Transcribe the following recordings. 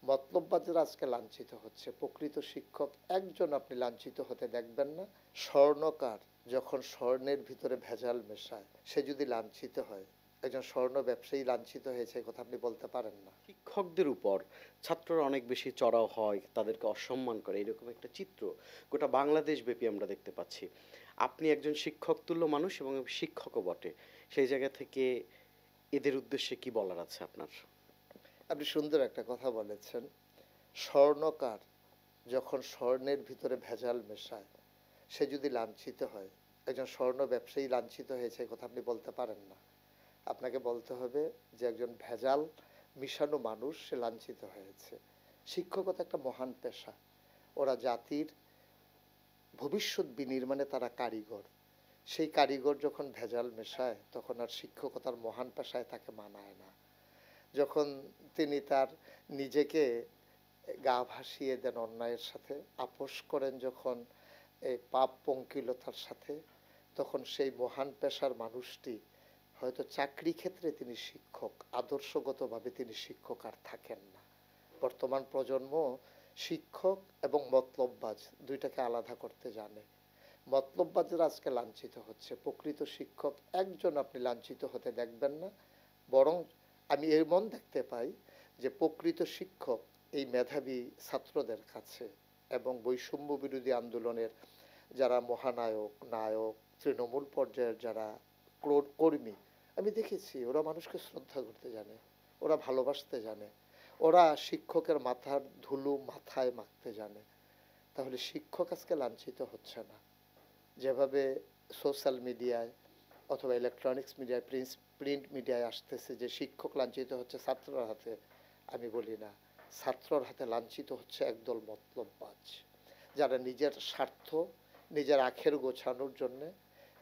মতলববাজরা আজকে লাঞ্ছিত হচ্ছে। প্রকৃত শিক্ষক একজন আপনি লাঞ্ছিত হতে দেখবেন না। স্বর্ণকার যখন স্বর্ণের ভিতরে ভেজাল মেশায়, সে যদি লাঞ্ছিত হয়, একজন স্বর্ণ ব্যবসায়ী লাঞ্ছিত হয়েছে এ কথা আপনি বলতে পারেন না। শিক্ষকদের উপর ছাত্ররা অনেক বেশি চড়াও হয়, তাদেরকে অসম্মান করে, এরকম একটা চিত্র গোটা বাংলাদেশ ব্যাপী আমরা দেখতে পাচ্ছি। আপনি একজন শিক্ষক তুল্য মানুষ এবং শিক্ষকও বটে। সেই জায়গা থেকে এদের উদ্দেশ্যে কি বলার আছে আপনার? আপনি সুন্দর একটা কথা বলেছেন। স্বর্ণকার যখন স্বর্ণের ভিতরে ভেজাল মেশায়, সে যদি লাঞ্ছিত হয়, একজন স্বর্ণ ব্যবসায়ী লাঞ্ছিত হয়েছে এ কথা আপনি বলতে পারেন না। আপনাকে বলতে হবে যে একজন ভেজাল মিশানো মানুষ সে লাঞ্ছিত হয়েছে। শিক্ষকতা একটা মহান পেশা। ওরা জাতির ভবিষ্যৎ বিনির্মাণে তারা কারিগর। সেই কারিগর যখন ভেজাল মেশায় তখন আর শিক্ষকতার মহান পেশায় তাকে মানায় না। যখন তিনি তার নিজেকে গা ভাসিয়ে দেন অন্যায়ের সাথে, আপোষ করেন যখন এই পাপ পঙ্কিলতার সাথে, তখন সেই মহান পেশার মানুষটি হয়তো চাকরি ক্ষেত্রে তিনি শিক্ষক, আদর্শগতভাবে তিনি শিক্ষক আর থাকেন না। বর্তমান প্রজন্ম শিক্ষক এবং মতলববাজ দুইটাকে আলাদা করতে জানে। মতলববাজরা আজকে লাঞ্ছিত হচ্ছে। প্রকৃত শিক্ষক একজন আপনি লাঞ্ছিত হতে দেখবেন না। বরং আমি এমন দেখতে পাই যে প্রকৃত শিক্ষক এই মেধাবী ছাত্রদের কাছে এবং বৈষম্য বিরোধী আন্দোলনের যারা মহানায়ক, নায়ক, তৃণমূল পর্যায়ের যারা কর্মী, আমি দেখেছি ওরা মানুষকে শ্রদ্ধা করতে জানে, ওরা ভালোবাসতে জানে, ওরা শিক্ষকের মাথার ধুলো মাথায় মাখতে জানে। তাহলে শিক্ষক আজকে লাঞ্ছিত হচ্ছে না। যেভাবে সোশ্যাল মিডিয়ায় অথবা ইলেকট্রনিক্স মিডিয়ায়, প্রিন্ট মিডিয়ায় আসতেছে যে শিক্ষক লাঞ্ছিত হচ্ছে ছাত্রর হাতে, আমি বলি না, ছাত্রর হাতে লাঞ্ছিত হচ্ছে একদল মতলববাজ, যারা নিজের স্বার্থ, নিজের আখের গোছানোর জন্যে,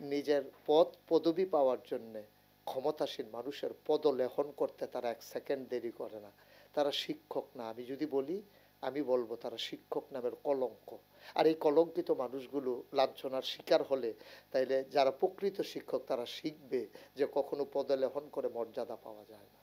নিজের পদ পদবি পাওয়ার জন্যে ক্ষমতাসীন মানুষের পদলেহন করতে তারা এক সেকেন্ড দেরি করে না। তারা শিক্ষক না। আমি যদি বলি, আমি বলবো তারা শিক্ষক নামের কলঙ্ক। আর এই কলঙ্কিত মানুষগুলো লাঞ্ছনার শিকার হলে তাইলে যারা প্রকৃত শিক্ষক তারা শিখবে যে কখনো পদলেহন করে মর্যাদা পাওয়া যায় না।